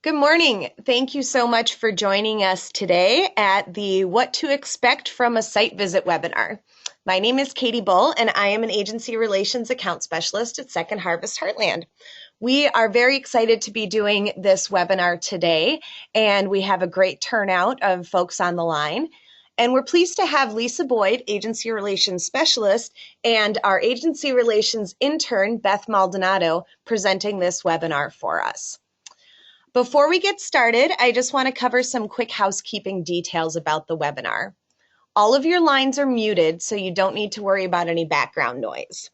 Good morning. Thank you so much for joining us today at the What to Expect from a Site Visit webinar. My name is Katie Bull, and I am an Agency Relations Account Specialist at Second Harvest Heartland. We are very excited to be doing this webinar today, and we have a great turnout of folks on the line. And we're pleased to have Lisa Boyd, Agency Relations Specialist, and our Agency Relations Intern, Beth Maldonado, presenting this webinar for us. Before we get started, I just want to cover some quick housekeeping details about the webinar. All of your lines are muted, so you don't need to worry about any background noise.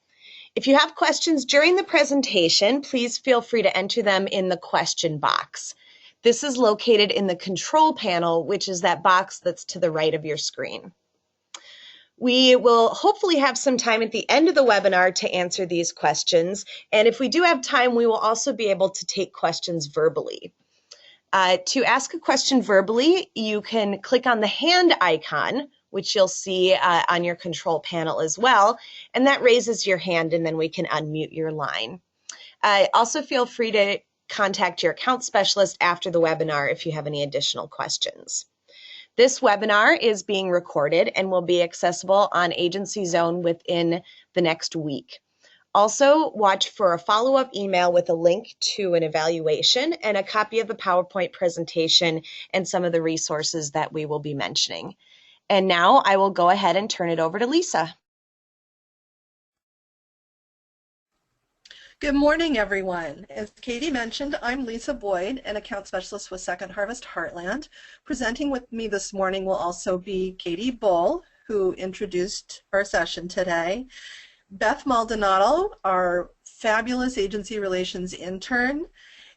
If you have questions during the presentation, please feel free to enter them in the question box. This is located in the control panel, which is that box that's to the right of your screen. We will hopefully have some time at the end of the webinar to answer these questions. And if we do have time, we will also be able to take questions verbally. To ask a question verbally, you can click on the hand icon, which you'll see on your control panel as well, and that raises your hand and then we can unmute your line. Also feel free to contact your account specialist after the webinar if you have any additional questions. This webinar is being recorded and will be accessible on Agency Zone within the next week. Also, watch for a follow-up email with a link to an evaluation and a copy of the PowerPoint presentation and some of the resources that we will be mentioning. And now I will go ahead and turn it over to Lisa. Good morning, everyone. As Katie mentioned, I'm Lisa Boyd, an account specialist with Second Harvest Heartland. Presenting with me this morning will also be Katie Bull, who introduced our session today, Beth Maldonado, our fabulous agency relations intern,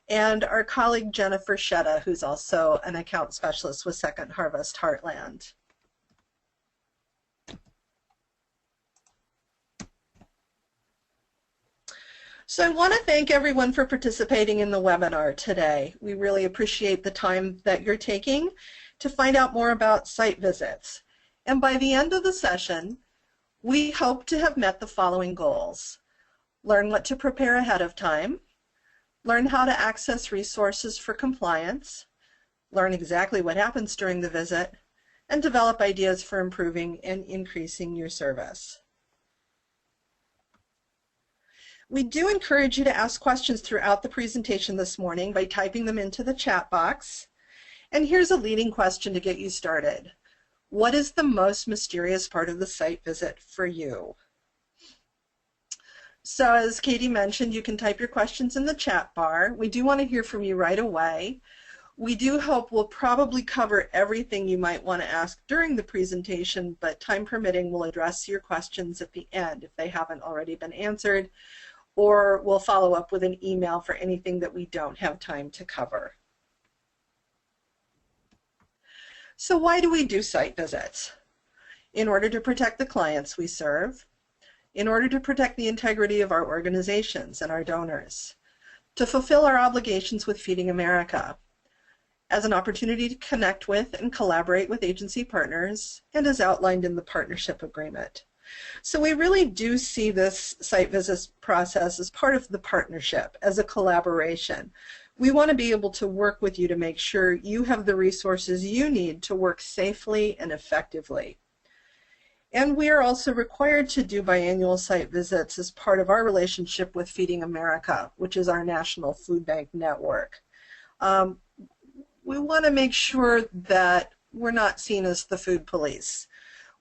and our colleague Jennifer Shetta, who's also an account specialist with Second Harvest Heartland. So I want to thank everyone for participating in the webinar today. We really appreciate the time that you're taking to find out more about site visits. And by the end of the session, we hope to have met the following goals: learn what to prepare ahead of time, learn how to access resources for compliance, learn exactly what happens during the visit, and develop ideas for improving and increasing your service. We do encourage you to ask questions throughout the presentation this morning by typing them into the chat box. And here's a leading question to get you started. What is the most mysterious part of the site visit for you? So as Katie mentioned, you can type your questions in the chat bar. We do want to hear from you right away. We do hope we'll probably cover everything you might want to ask during the presentation, but time permitting, we'll address your questions at the end if they haven't already been answered, or we'll follow up with an email for anything that we don't have time to cover. So why do we do site visits? In order to protect the clients we serve, in order to protect the integrity of our organizations and our donors, to fulfill our obligations with Feeding America, as an opportunity to connect with and collaborate with agency partners, and as outlined in the partnership agreement. So we really do see this site visits process as part of the partnership, as a collaboration. We want to be able to work with you to make sure you have the resources you need to work safely and effectively. And we are also required to do biannual site visits as part of our relationship with Feeding America, which is our national food bank network. We want to make sure that we're not seen as the food police.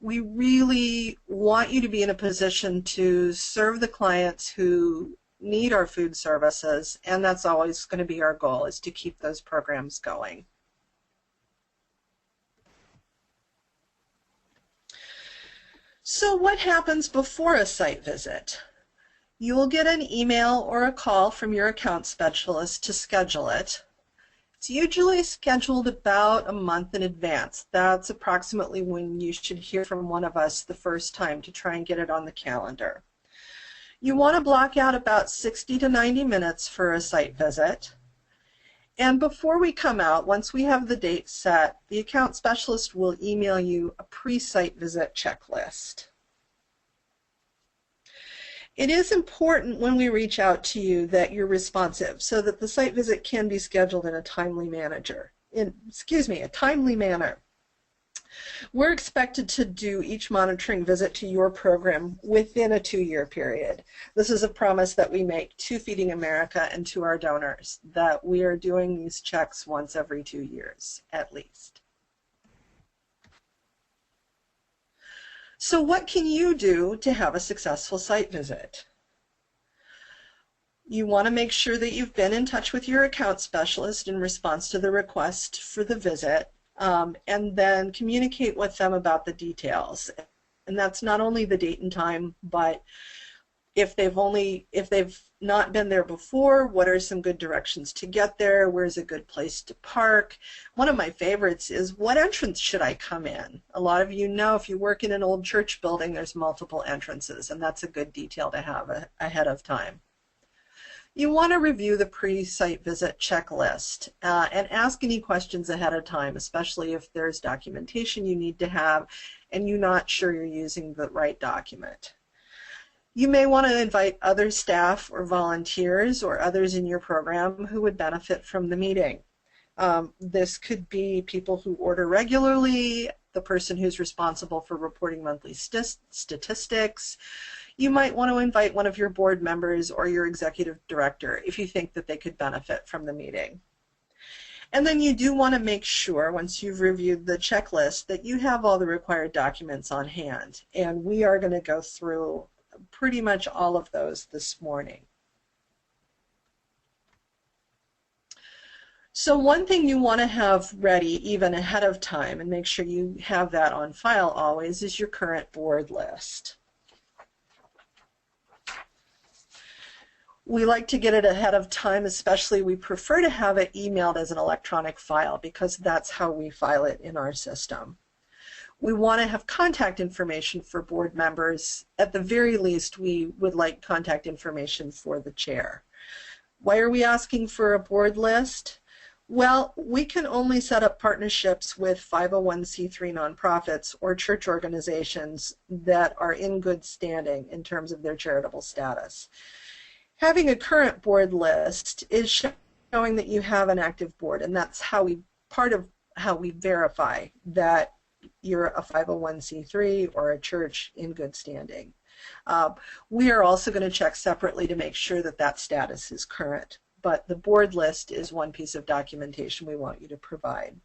We really want you to be in a position to serve the clients who need our food services, and that's always going to be our goal, is to keep those programs going. So what happens before a site visit? You'll get an email or a call from your account specialist to schedule it. It's usually scheduled about a month in advance. That's approximately when you should hear from one of us the first time to try and get it on the calendar. You want to block out about 60 to 90 minutes for a site visit. And before we come out, once we have the date set, the account specialist will email you a pre-site visit checklist. It is important when we reach out to you that you're responsive so that the site visit can be scheduled in a timely manner. We're expected to do each monitoring visit to your program within a 2-year period. This is a promise that we make to Feeding America and to our donors, that we are doing these checks once every 2 years at least. So what can you do to have a successful site visit? You want to make sure that you've been in touch with your account specialist in response to the request for the visit, and then communicate with them about the details. And that's not only the date and time, but if they've not been there before, what are some good directions to get there? Where's a good place to park? One of my favorites is, what entrance should I come in? A lot of you know, if you work in an old church building, there's multiple entrances, and that's a good detail to have ahead of time. You want to review the pre-site visit checklist and ask any questions ahead of time, especially if there's documentation you need to have and you're not sure you're using the right document. You may want to invite other staff or volunteers or others in your program who would benefit from the meeting. This could be people who order regularly, the person who's responsible for reporting monthly statistics. You might want to invite one of your board members or your executive director if you think that they could benefit from the meeting. And then you do want to make sure, once you've reviewed the checklist, that you have all the required documents on hand. And we are going to go through pretty much all of those this morning. So one thing you want to have ready even ahead of time, and make sure you have that on file always, is your current board list. We like to get it ahead of time, especially we prefer to have it emailed as an electronic file because that's how we file it in our system. We want to have contact information for board members. At the very least, we would like contact information for the chair. Why are we asking for a board list? Well, we can only set up partnerships with 501c3 nonprofits or church organizations that are in good standing in terms of their charitable status. Having a current board list is showing that you have an active board, and that's part of how we verify that you're a 501c3 or a church in good standing. We are also going to check separately to make sure that that status is current, but the board list is one piece of documentation we want you to provide.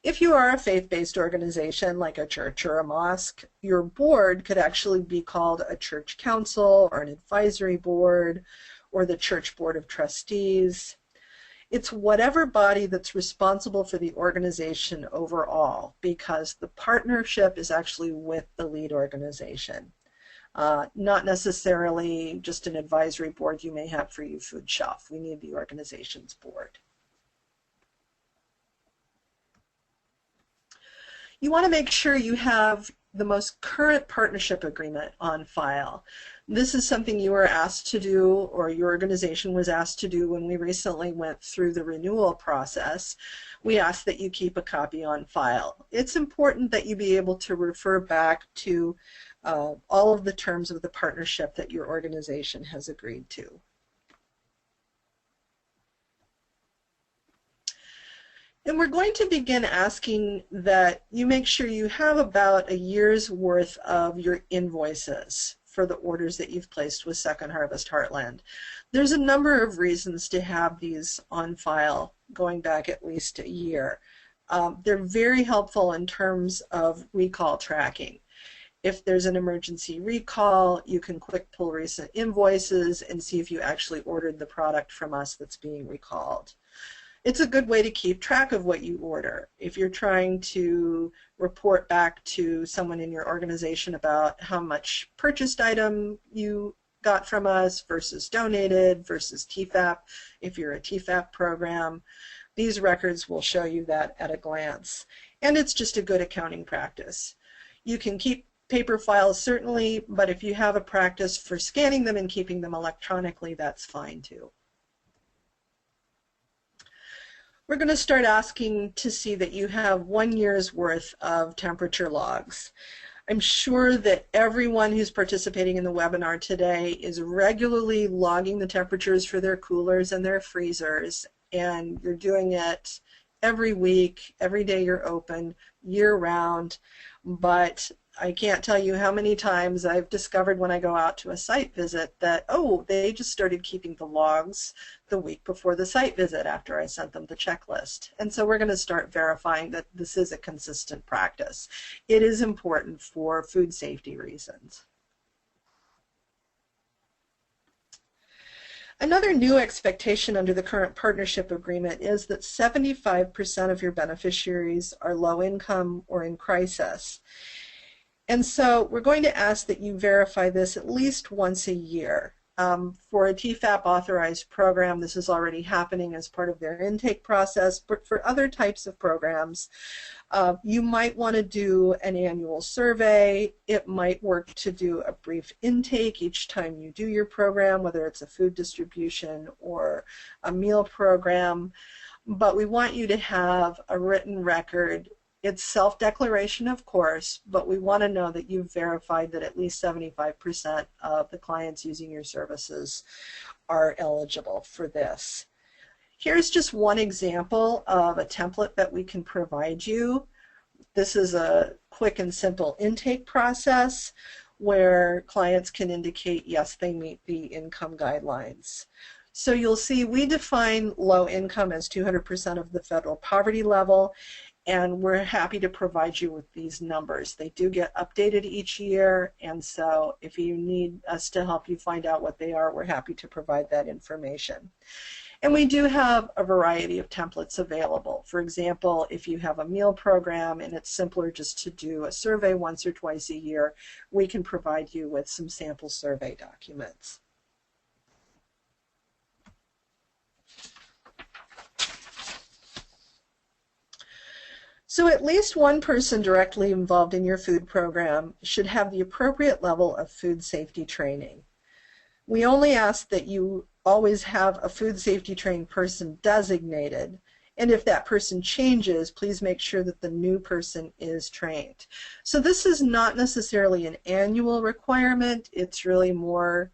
If you are a faith-based organization like a church or a mosque, your board could actually be called a church council or an advisory board or the church board of trustees. It's whatever body that's responsible for the organization overall, because the partnership is actually with the lead organization, not necessarily just an advisory board you may have for your food shelf. We need the organization's board. You want to make sure you have the most current partnership agreement on file. This is something you were asked to do, or your organization was asked to do when we recently went through the renewal process. We asked that you keep a copy on file. It's important that you be able to refer back to all of the terms of the partnership that your organization has agreed to. And we're going to begin asking that you make sure you have about a year's worth of your invoices for the orders that you've placed with Second Harvest Heartland. There's a number of reasons to have these on file going back at least a year. They're very helpful in terms of recall tracking. If there's an emergency recall, you can quick pull recent invoices and see if you actually ordered the product from us that's being recalled. It's a good way to keep track of what you order. If you're trying to report back to someone in your organization about how much purchased item you got from us versus donated versus TFAP, if you're a TFAP program, these records will show you that at a glance. And it's just a good accounting practice. You can keep paper files certainly, but if you have a practice for scanning them and keeping them electronically, that's fine too. We're going to start asking to see that you have 1 year's worth of temperature logs. I'm sure that everyone who's participating in the webinar today is regularly logging the temperatures for their coolers and their freezers, and you're doing it every week, every day you're open, year-round. But I can't tell you how many times I've discovered when I go out to a site visit that, oh, they just started keeping the logs the week before the site visit after I sent them the checklist. And so we're going to start verifying that this is a consistent practice. It is important for food safety reasons. Another new expectation under the current partnership agreement is that 75% of your beneficiaries are low income or in crisis. And so we're going to ask that you verify this at least once a year. For a TFAP authorized program, this is already happening as part of their intake process, but for other types of programs, you might want to do an annual survey. It might work to do a brief intake each time you do your program, whether it's a food distribution or a meal program. But we want you to have a written record. It's self-declaration, of course, but we want to know that you've verified that at least 75% of the clients using your services are eligible for this. Here's just one example of a template that we can provide you. This is a quick and simple intake process where clients can indicate, yes, they meet the income guidelines. So you'll see we define low income as 200% of the federal poverty level, and we're happy to provide you with these numbers. They do get updated each year, and so if you need us to help you find out what they are, we're happy to provide that information. And we do have a variety of templates available. For example, if you have a meal program and it's simpler just to do a survey once or twice a year, we can provide you with some sample survey documents. So at least one person directly involved in your food program should have the appropriate level of food safety training. We only ask that you always have a food safety trained person designated, and if that person changes, please make sure that the new person is trained. So this is not necessarily an annual requirement. It's really more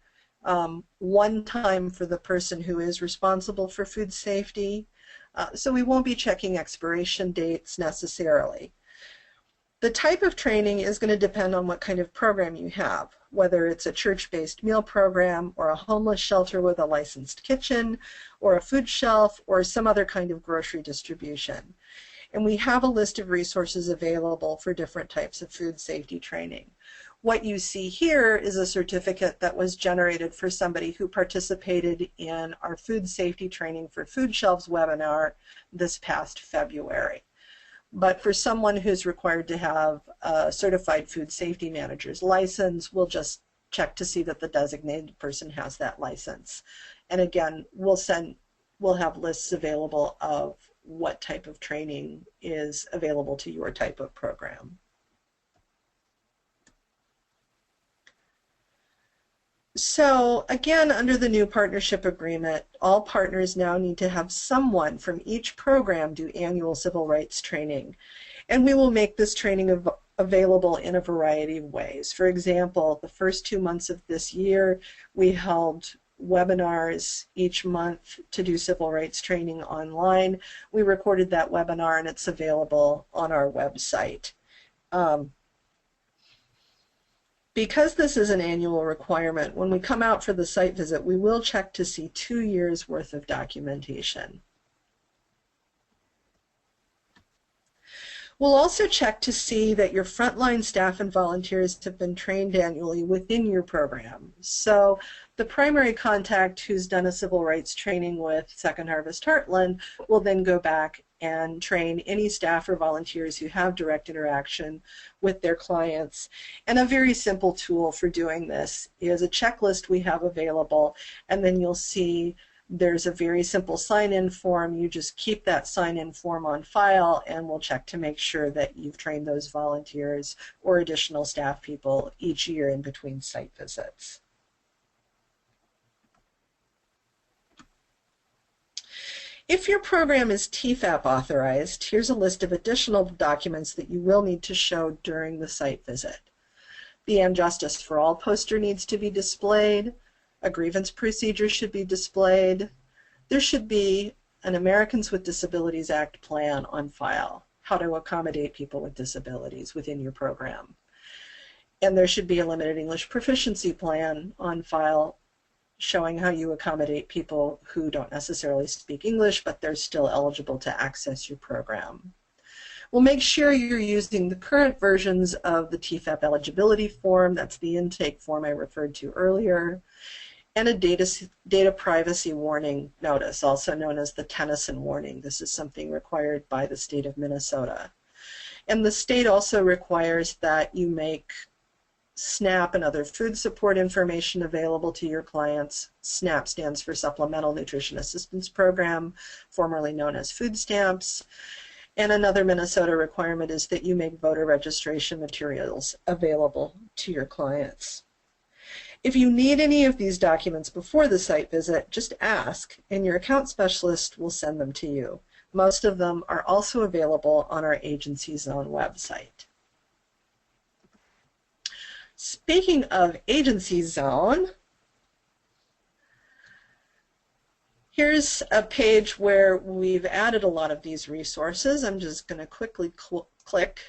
one time for the person who is responsible for food safety. So we won't be checking expiration dates necessarily. The type of training is going to depend on what kind of program you have, whether it's a church-based meal program or a homeless shelter with a licensed kitchen or a food shelf or some other kind of grocery distribution. And we have a list of resources available for different types of food safety training. What you see here is a certificate that was generated for somebody who participated in our food safety training for food shelves webinar this past February. But for someone who's required to have a certified food safety manager's license, we'll just check to see that the designated person has that license. And again, we'll have lists available of what type of training is available to your type of program. So again, under the new partnership agreement, all partners now need to have someone from each program do annual civil rights training. And we will make this training available in a variety of ways. For example, the first 2 months of this year, we held webinars each month to do civil rights training online. We recorded that webinar and it's available on our website. Because this is an annual requirement, when we come out for the site visit, we will check to see 2 years worth of documentation. We'll also check to see that your frontline staff and volunteers have been trained annually within your program. So the primary contact who's done a civil rights training with Second Harvest Heartland will then go back and train any staff or volunteers who have direct interaction with their clients. And a very simple tool for doing this is a checklist we have available, and then you'll see there's a very simple sign-in form. You just keep that sign-in form on file, and we'll check to make sure that you've trained those volunteers or additional staff people each year in between site visits. If your program is TFAP authorized, here's a list of additional documents that you will need to show during the site visit. The And Justice for All poster needs to be displayed. A grievance procedure should be displayed. There should be an Americans with Disabilities Act plan on file, how to accommodate people with disabilities within your program. And there should be a limited English proficiency plan on file showing how you accommodate people who don't necessarily speak English, but they're still eligible to access your program. We'll make sure you're using the current versions of the TFAP eligibility form, that's the intake form I referred to earlier, and a data privacy warning notice, also known as the Tennyson warning. This is something required by the state of Minnesota. And the state also requires that you make SNAP and other food support information available to your clients. SNAP stands for Supplemental Nutrition Assistance Program, formerly known as food stamps. And another Minnesota requirement is that you make voter registration materials available to your clients. If you need any of these documents before the site visit, just ask, and your account specialist will send them to you. Most of them are also available on our Agency Zone website. Speaking of Agency Zone, here's a page where we've added a lot of these resources. I'm just going to quickly click.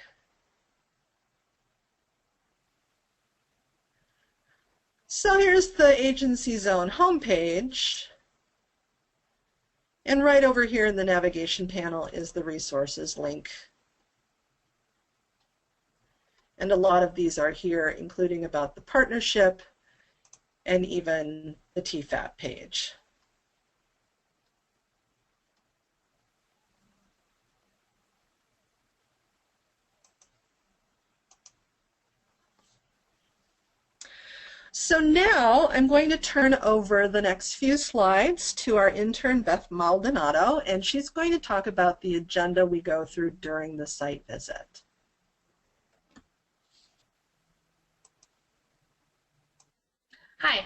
So here's the Agency Zone homepage. And right over here in the navigation panel is the resources link. And a lot of these are here, including about the partnership and even the TFAP page. So now I'm going to turn over the next few slides to our intern, Beth Maldonado, and she's going to talk about the agenda we go through during the site visit. Hi.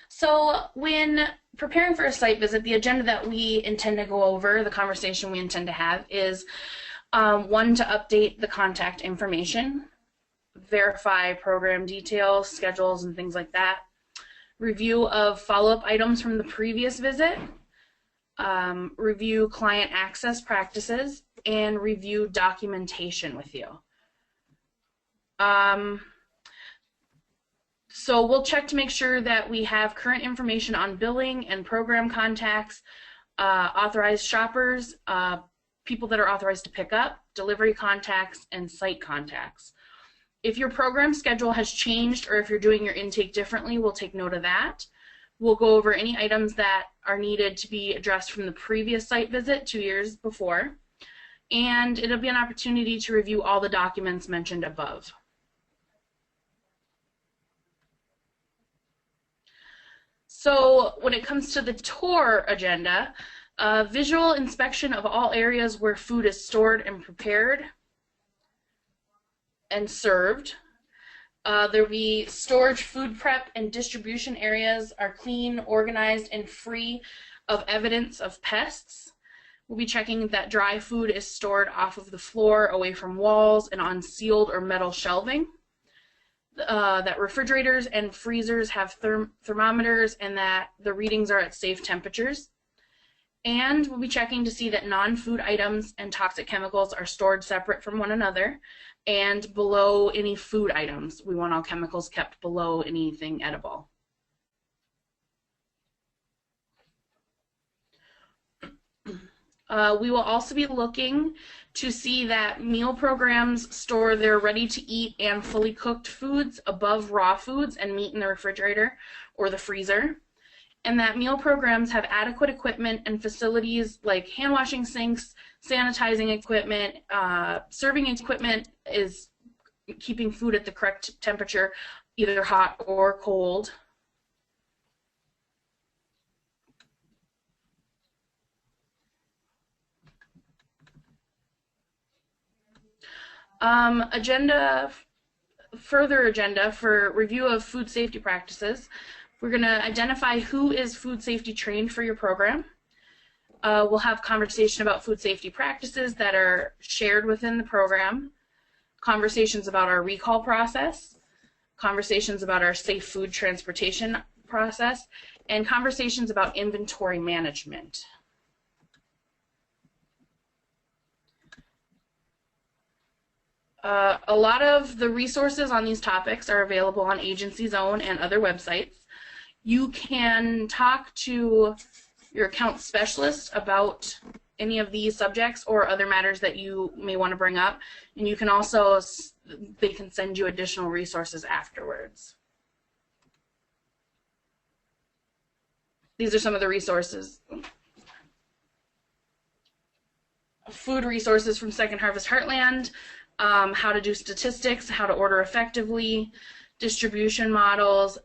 So when preparing for a site visit, the agenda that we intend to go over, the conversation we intend to have is one, to update the contact information, verify program details, schedules, and things like that, review of follow-up items from the previous visit, review client access practices, and review documentation with you. So we'll check to make sure that we have current information on billing and program contacts, authorized shoppers, people that are authorized to pick up, delivery contacts, and site contacts. If your program schedule has changed or if you're doing your intake differently, we'll take note of that. We'll go over any items that are needed to be addressed from the previous site visit 2 years before, and it'll be an opportunity to review all the documents mentioned above. So when it comes to the tour agenda, visual inspection of all areas where food is stored and prepared and served. There'll be storage, food prep, and distribution areas are clean, organized, and free of evidence of pests. We'll be checking that dry food is stored off of the floor, away from walls, and on sealed or metal shelving. That refrigerators and freezers have thermometers and that the readings are at safe temperatures. And we'll be checking to see that non-food items and toxic chemicals are stored separate from one another and below any food items. We want all chemicals kept below anything edible. We will also be looking to see that meal programs store their ready-to-eat and fully cooked foods above raw foods and meat in the refrigerator or the freezer, and that meal programs have adequate equipment and facilities like hand washing sinks, sanitizing equipment, serving equipment is keeping food at the correct temperature, either hot or cold. Further agenda for review of food safety practices. We're going to identify who is food safety trained for your program. We'll have conversation about food safety practices that are shared within the program, conversations about our recall process, conversations about our safe food transportation process, and conversations about inventory management. A lot of the resources on these topics are available on Agency's own and other websites. You can talk to your account specialist about any of these subjects or other matters that you may want to bring up, and you can also, they can send you additional resources afterwards. These are some of the resources. Food resources from Second Harvest Heartland, how to do statistics, how to order effectively, distribution models,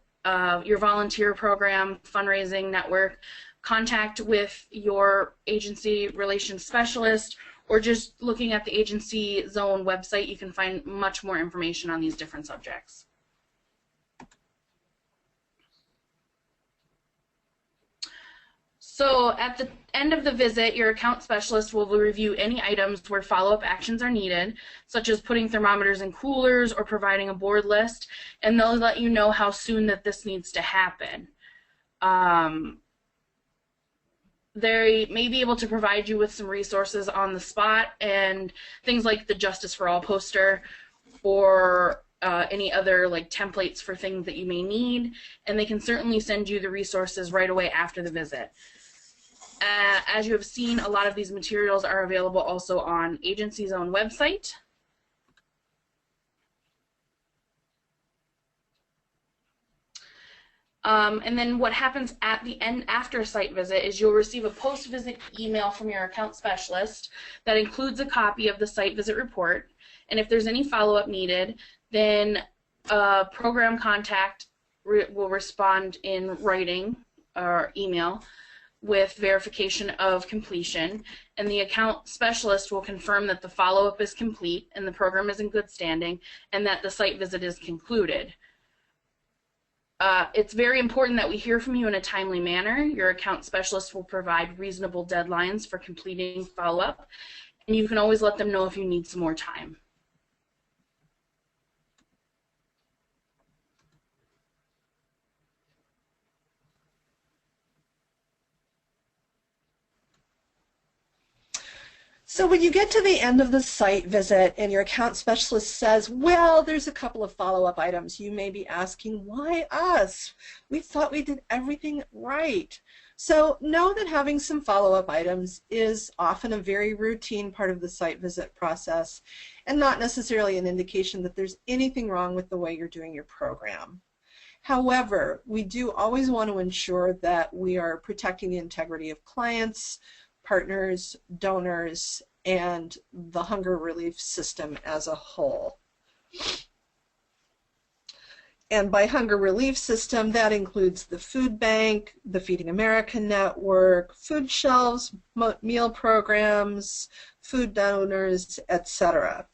your volunteer program, fundraising network, contact with your agency relations specialist, or just looking at the agency zone website, you can find much more information on these different subjects. So at the end of the visit, your account specialist will review any items where follow-up actions are needed, such as putting thermometers in coolers or providing a board list, and they'll let you know how soon that this needs to happen. They may be able to provide you with some resources on the spot, and things like the Justice for All poster or any other like templates for things that you may need, and they can certainly send you the resources right away after the visit. As you have seen, a lot of these materials are available also on Agency's own website. And then what happens at the end after a site visit is you'll receive a post-visit email from your account specialist that includes a copy of the site visit report. And if there's any follow-up needed, then program contact will respond in writing or email with verification of completion, and the account specialist will confirm that the follow-up is complete and the program is in good standing and that the site visit is concluded. It's very important that we hear from you in a timely manner. Your account specialist will provide reasonable deadlines for completing follow-up, and you can always let them know if you need some more time. So when you get to the end of the site visit and your account specialist says, well, there's a couple of follow-up items, you may be asking, why us? We thought we did everything right. So know that having some follow-up items is often a very routine part of the site visit process and not necessarily an indication that there's anything wrong with the way you're doing your program. However, we do always want to ensure that we are protecting the integrity of clients, partners, donors, and the hunger relief system as a whole. And by hunger relief system, that includes the food bank, the Feeding America network, food shelves, meal programs, food donors, etc.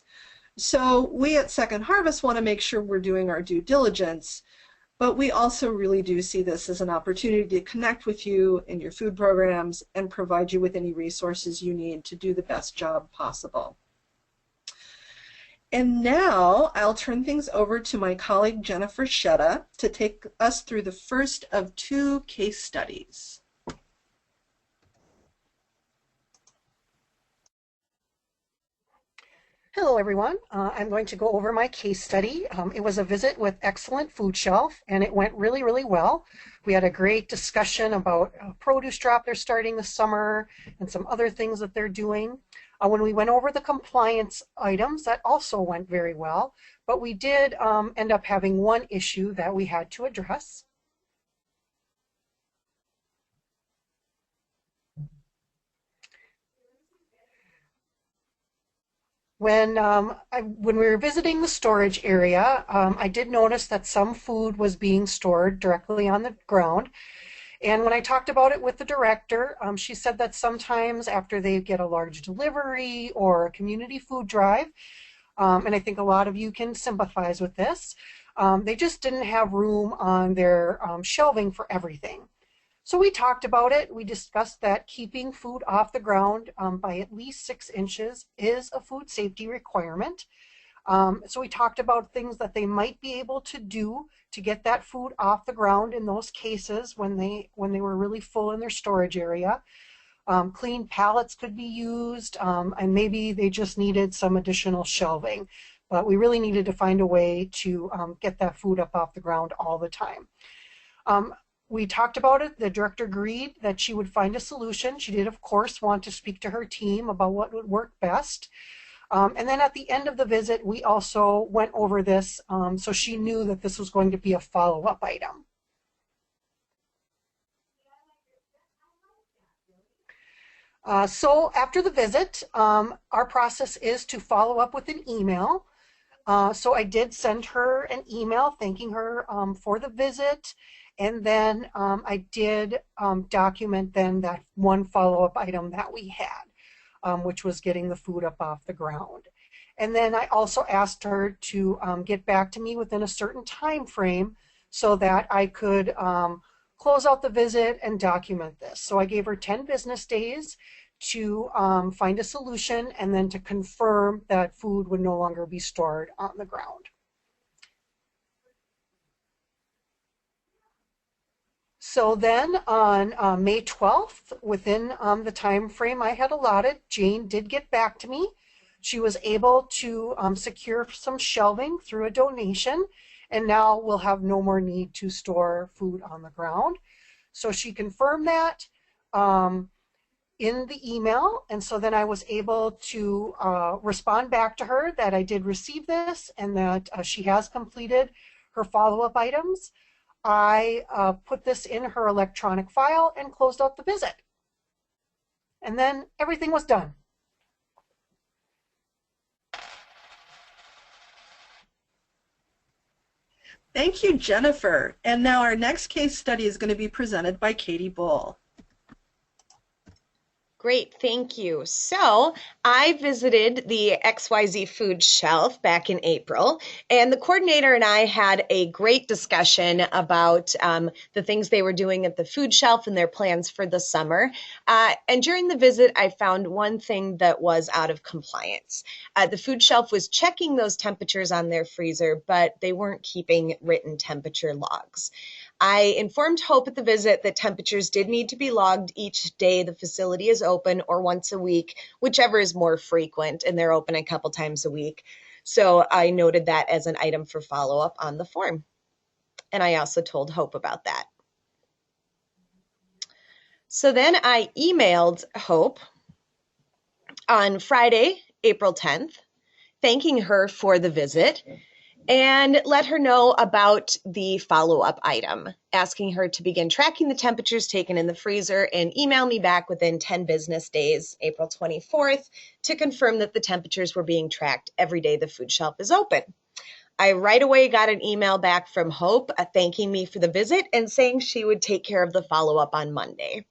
So we at Second Harvest want to make sure we're doing our due diligence, but we also really do see this as an opportunity to connect with you in your food programs and provide you with any resources you need to do the best job possible. And now I'll turn things over to my colleague Jennifer Shetta to take us through the first of 2 case studies. Hello everyone, I'm going to go over my case study. It was a visit with Excellent Food Shelf and it went really, really well. We had a great discussion about a produce drop they're starting this summer and some other things that they're doing. When we went over the compliance items, that also went very well, but we did end up having one issue that we had to address. When we were visiting the storage area, I did notice that some food was being stored directly on the ground. And when I talked about it with the director, she said that sometimes after they get a large delivery or a community food drive, and I think a lot of you can sympathize with this, they just didn't have room on their shelving for everything. So we talked about it. We discussed that keeping food off the ground by at least 6 inches is a food safety requirement. So we talked about things that they might be able to do to get that food off the ground in those cases when they were really full in their storage area. Clean pallets could be used, and maybe they just needed some additional shelving. But we really needed to find a way to get that food up off the ground all the time. We talked about it. The director agreed that she would find a solution. She did, of course, want to speak to her team about what would work best. And then at the end of the visit, we also went over this, so she knew that this was going to be a follow-up item. So after the visit, our process is to follow up with an email. So I did send her an email thanking her for the visit, and then I did document then that one follow-up item that we had, which was getting the food up off the ground. And then I also asked her to get back to me within a certain time frame so that I could close out the visit and document this. So I gave her 10 business days to find a solution and then to confirm that food would no longer be stored on the ground. So then on May 12th, within the time frame I had allotted, Jane did get back to me. She was able to secure some shelving through a donation, and now we'll have no more need to store food on the ground. So she confirmed that in the email, and so then I was able to respond back to her that I did receive this and that she has completed her follow-up items. I put this in her electronic file and closed out the visit. And then everything was done. Thank you, Jennifer. And now our next case study is going to be presented by Katie Bull. Great, thank you. So I visited the XYZ food shelf back in April, and the coordinator and I had a great discussion about the things they were doing at the food shelf and their plans for the summer. And during the visit, I found one thing that was out of compliance. The food shelf was checking those temperatures on their freezer, but they weren't keeping written temperature logs. I informed Hope at the visit that temperatures did need to be logged each day the facility is open or once a week, whichever is more frequent, and they're open a couple times a week. So I noted that as an item for follow-up on the form. And I also told Hope about that. So then I emailed Hope on Friday, April 10th, thanking her for the visit, and let her know about the follow-up item, asking her to begin tracking the temperatures taken in the freezer and email me back within 10 business days, April 24th, to confirm that the temperatures were being tracked every day the food shelf is open. I right away got an email back from Hope thanking me for the visit and saying she would take care of the follow-up on Monday.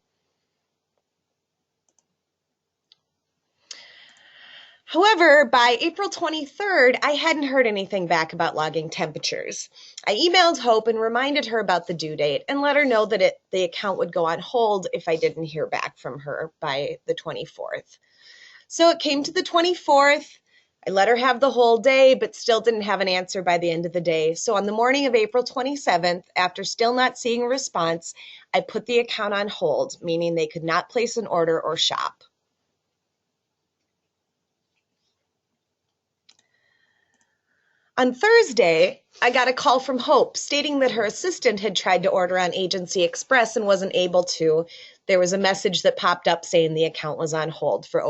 However, by April 23rd, I hadn't heard anything back about logging temperatures. I emailed Hope and reminded her about the due date and let her know that the account would go on hold if I didn't hear back from her by the 24th. So it came to the 24th. I let her have the whole day, but still didn't have an answer by the end of the day. So on the morning of April 27th, after still not seeing a response, I put the account on hold, meaning they could not place an order or shop. On Thursday, I got a call from Hope stating that her assistant had tried to order on Agency Express and wasn't able to. There was a message that popped up saying the account was on hold for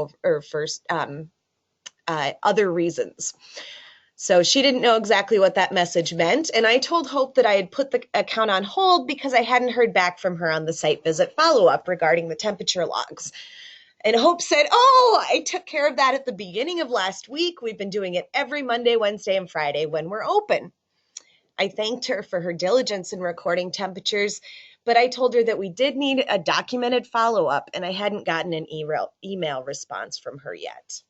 other reasons. So she didn't know exactly what that message meant, and I told Hope that I had put the account on hold because I hadn't heard back from her on the site visit follow-up regarding the temperature logs. And Hope said, "Oh, I took care of that at the beginning of last week. We've been doing it every Monday, Wednesday, and Friday when we're open." I thanked her for her diligence in recording temperatures, but I told her that we did need a documented follow-up, and I hadn't gotten an email response from her yet.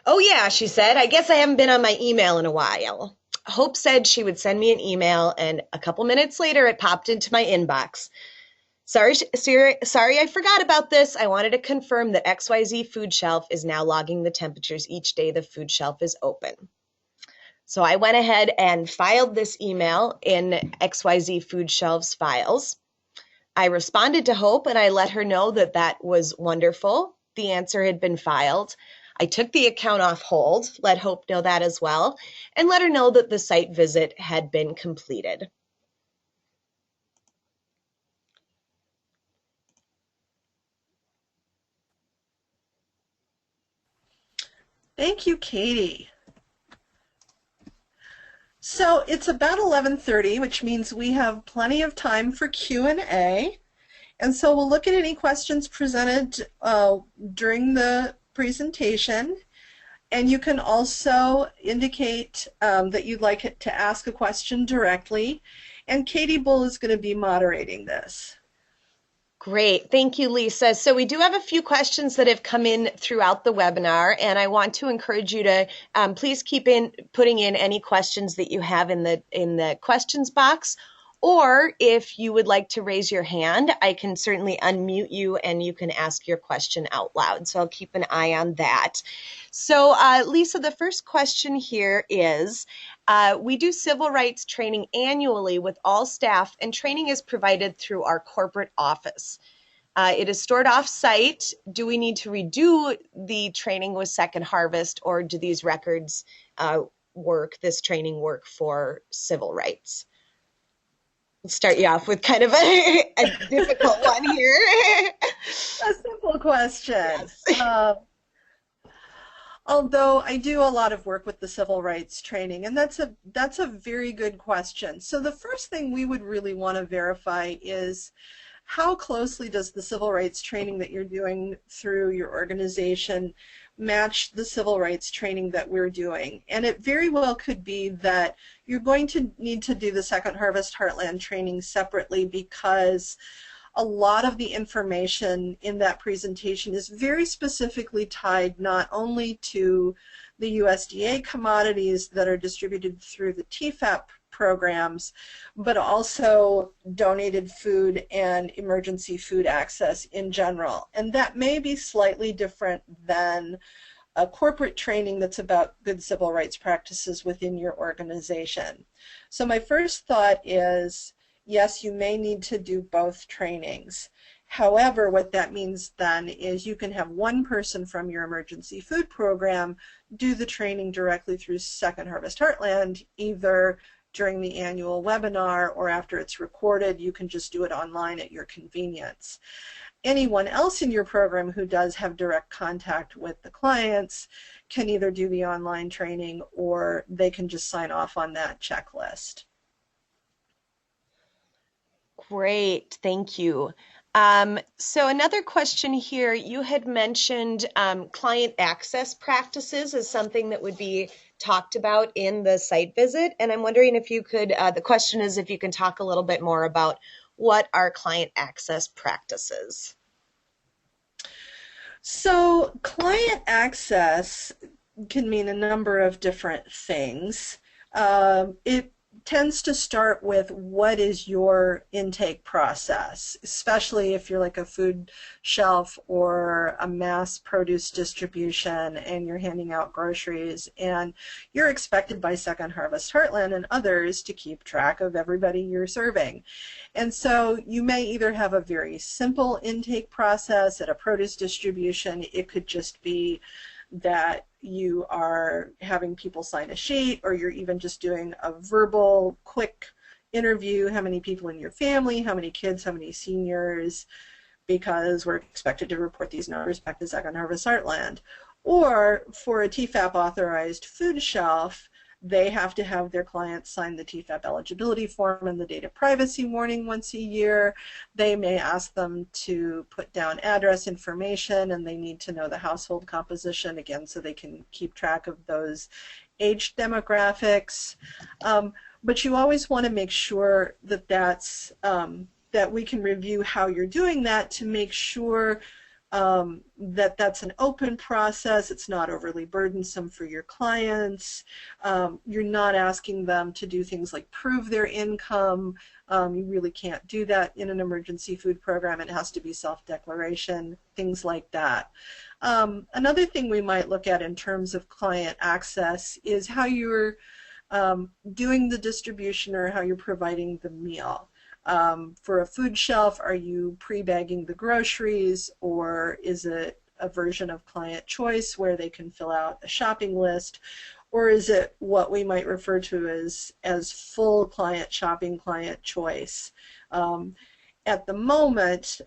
"Oh yeah," she said, "I guess I haven't been on my email in a while." Hope said she would send me an email, and a couple minutes later it popped into my inbox. Sorry, I forgot about this. I wanted to confirm that XYZ Food Shelf is now logging the temperatures each day the food shelf is open. So I went ahead and filed this email in XYZ Food Shelf's files. I responded to Hope and I let her know that that was wonderful. The answer had been filed. I took the account off hold, let Hope know that as well, and let her know that the site visit had been completed. Thank you, Katie. So it's about 11:30, which means we have plenty of time for Q&A. And so we'll look at any questions presented during the presentation. And you can also indicate that you'd like to ask a question directly. And Katie Bull is going to be moderating this. Great. Thank you, Lisa. So we do have a few questions that have come in throughout the webinar, and I want to encourage you to please keep putting in any questions that you have in the questions box. Or if you would like to raise your hand, I can certainly unmute you and you can ask your question out loud. So I'll keep an eye on that. So Lisa, the first question here is, we do civil rights training annually with all staff, and training is provided through our corporate office. It is stored off-site. Do we need to redo the training with Second Harvest, or do these records this training work for civil rights? Let's start you off with kind of a difficult one here. A simple question. Yes. Although I do a lot of work with the civil rights training, and that's a very good question. So the first thing we would really want to verify is how closely does the civil rights training that you're doing through your organization match the civil rights training that we're doing. And it very well could be that you're going to need to do the Second Harvest Heartland training separately, because a lot of the information in that presentation is very specifically tied not only to the USDA commodities that are distributed through the TFAP programs, but also donated food and emergency food access in general. And that may be slightly different than a corporate training that's about good civil rights practices within your organization. So my first thought is, yes, you may need to do both trainings. However, what that means then is you can have one person from your emergency food program do the training directly through Second Harvest Heartland, either during the annual webinar or after it's recorded. You can just do it online at your convenience. Anyone else in your program who does have direct contact with the clients can either do the online training or they can just sign off on that checklist. Great, thank you. So another question here, you had mentioned client access practices as something that would be talked about in the site visit, and I'm wondering if you could, the question is if you can talk a little bit more about what are client access practices? So client access can mean a number of different things. It tends to start with what is your intake process, especially if you're like a food shelf or a mass produce distribution and you're handing out groceries, and you're expected by Second Harvest Heartland and others to keep track of everybody you're serving. And so you may either have a very simple intake process at a produce distribution. It could just be that you are having people sign a sheet, or you're even just doing a verbal quick interview, how many people in your family, how many kids, how many seniors, because we're expected to report these numbers back to Second Harvest Heartland. Or for a TFAP authorized food shelf, they have to have their clients sign the TFAP eligibility form and the data privacy warning once a year. They may ask them to put down address information, and they need to know the household composition, again, so they can keep track of those age demographics. But you always want to make sure that that we can review how you're doing that to make sure that's an open process. It's not overly burdensome for your clients. You're not asking them to do things like prove their income. You really can't do that in an emergency food program. It has to be self-declaration, things like that. Another thing we might look at in terms of client access is how you're doing the distribution or how you're providing the meal. For a food shelf, are you pre-bagging the groceries, or is it a version of client choice where they can fill out a shopping list, or is it what we might refer to as full client shopping, client choice? At the moment,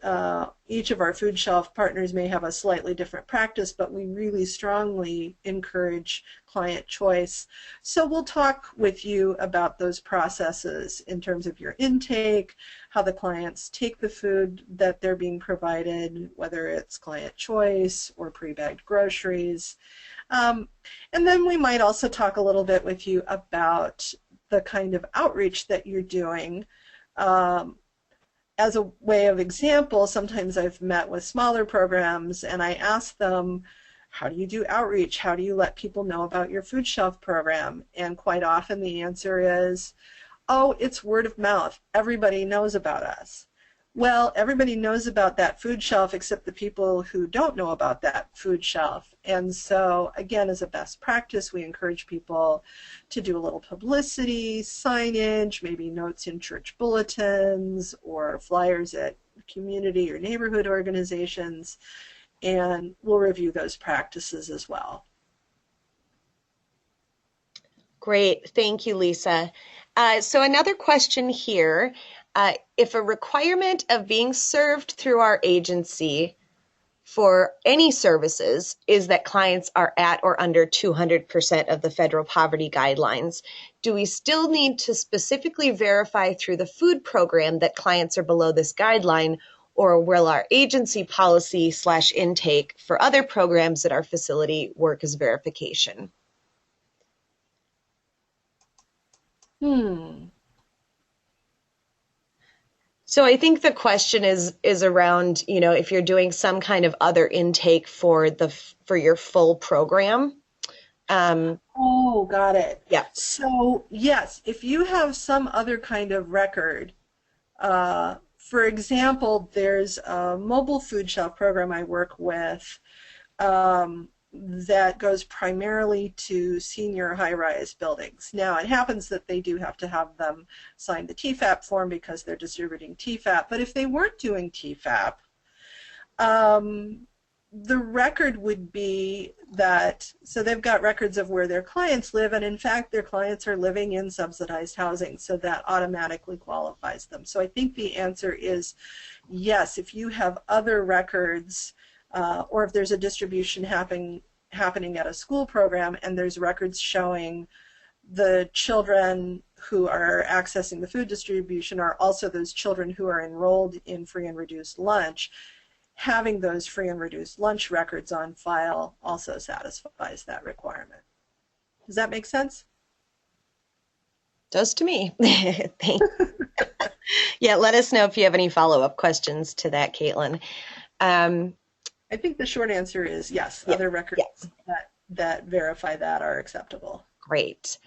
each of our food shelf partners may have a slightly different practice, but we really strongly encourage client choice. So we'll talk with you about those processes in terms of your intake, how the clients take the food that they're being provided, whether it's client choice or pre-bagged groceries. And then we might also talk a little bit with you about the kind of outreach that you're doing. As a way of example, sometimes I've met with smaller programs and I ask them, how do you do outreach? How do you let people know about your food shelf program? And quite often the answer is, oh, it's word of mouth. Everybody knows about us. Well, everybody knows about that food shelf except the people who don't know about that food shelf. And so, again, as a best practice, we encourage people to do a little publicity, signage, maybe notes in church bulletins or flyers at community or neighborhood organizations, and we'll review those practices as well. Great. Thank you, Lisa. So another question here. If a requirement of being served through our agency for any services is that clients are at or under 200% of the federal poverty guidelines, do we still need to specifically verify through the food program that clients are below this guideline, or will our agency policy/intake for other programs at our facility work as verification? So I think the question is around, if you're doing some kind of other intake for your full program. Oh, got it. Yeah. So yes, if you have some other kind of record, for example, there's a mobile food shelf program I work with that goes primarily to senior high-rise buildings. Now, it happens that they do have to have them sign the TFAP form because they're distributing TFAP, but if they weren't doing TFAP, the record would be that, so they've got records of where their clients live, and in fact their clients are living in subsidized housing, so that automatically qualifies them. So I think the answer is yes, if you have other records, or if there's a distribution happening at a school program and there's records showing the children who are accessing the food distribution are also those children who are enrolled in free and reduced lunch, having those free and reduced lunch records on file also satisfies that requirement. Does that make sense? Does to me. Thanks. Yeah, let us know if you have any follow-up questions to that, Caitlin. I think the short answer is yes. Yeah. Other records that verify that are acceptable. Great.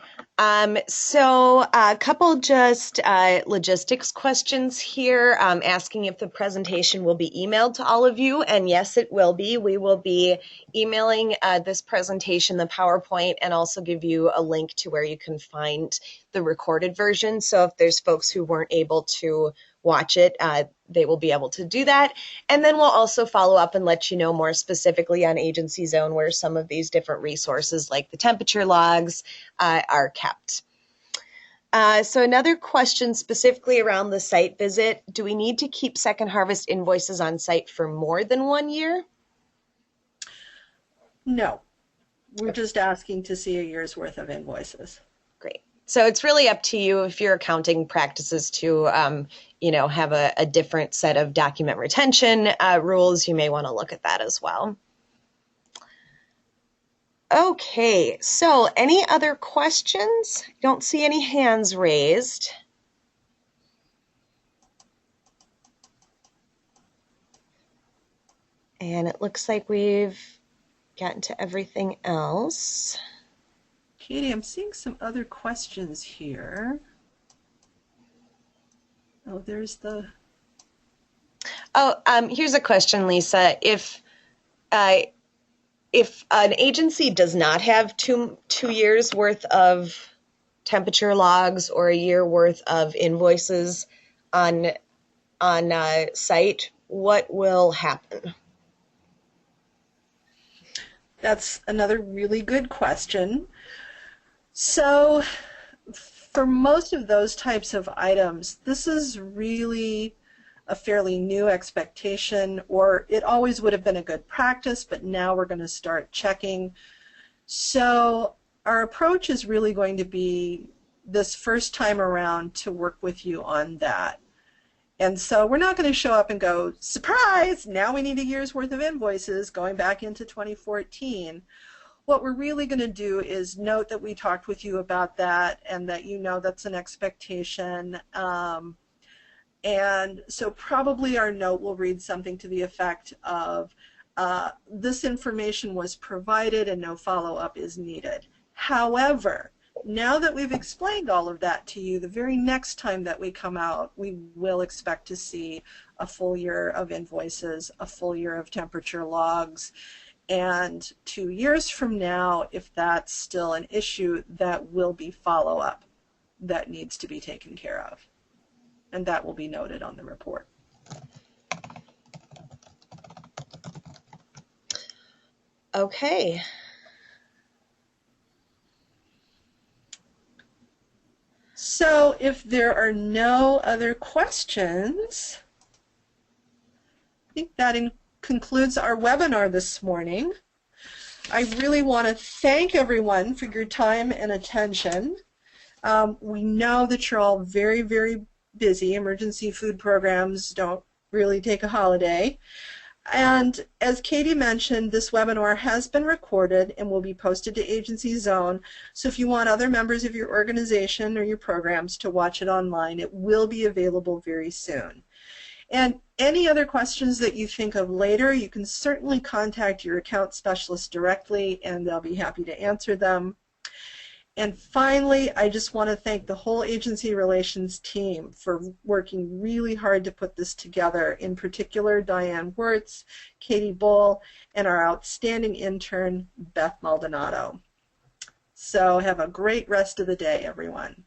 So a couple just logistics questions here, asking if the presentation will be emailed to all of you, and yes, it will be. We will be emailing this presentation, the PowerPoint, and also give you a link to where you can find the recorded version. So if there's folks who weren't able to watch it, they will be able to do that. And then we'll also follow up and let you know more specifically on Agency Zone where some of these different resources like the temperature logs are kept. So another question specifically around the site visit, do we need to keep Second Harvest invoices on site for more than 1 year? No, we're just asking to see a year's worth of invoices. Great. So it's really up to you if your accounting practices to, have a different set of document retention rules. You may want to look at that as well. Okay, so any other questions? I don't see any hands raised. And it looks like we've gotten to everything else. Katie, I'm seeing some other questions here. Oh, there's the... Oh, here's a question, Lisa. If an agency does not have two years worth of temperature logs or a year worth of invoices on site, what will happen? That's another really good question. So for most of those types of items, this is really a fairly new expectation, or it always would have been a good practice, but now we're going to start checking. So our approach is really going to be this first time around to work with you on that. And so we're not going to show up and go, surprise, now we need a year's worth of invoices going back into 2014. What we're really going to do is note that we talked with you about that and that you know that's an expectation. And so probably our note will read something to the effect of, this information was provided and no follow-up is needed. However, now that we've explained all of that to you, the very next time that we come out, we will expect to see a full year of invoices, a full year of temperature logs, and 2 years from now, if that's still an issue, that will be follow-up that needs to be taken care of. And that will be noted on the report. Okay. So if there are no other questions, I think that concludes our webinar this morning. I really want to thank everyone for your time and attention. We know that you're all very, very busy. Emergency food programs don't really take a holiday. And as Katie mentioned, this webinar has been recorded and will be posted to Agency Zone. So if you want other members of your organization or your programs to watch it online, it will be available very soon. And any other questions that you think of later, you can certainly contact your account specialist directly and they'll be happy to answer them. And finally, I just want to thank the whole agency relations team for working really hard to put this together, in particular Diane Wirtz, Katie Bull, and our outstanding intern, Beth Maldonado. So have a great rest of the day, everyone.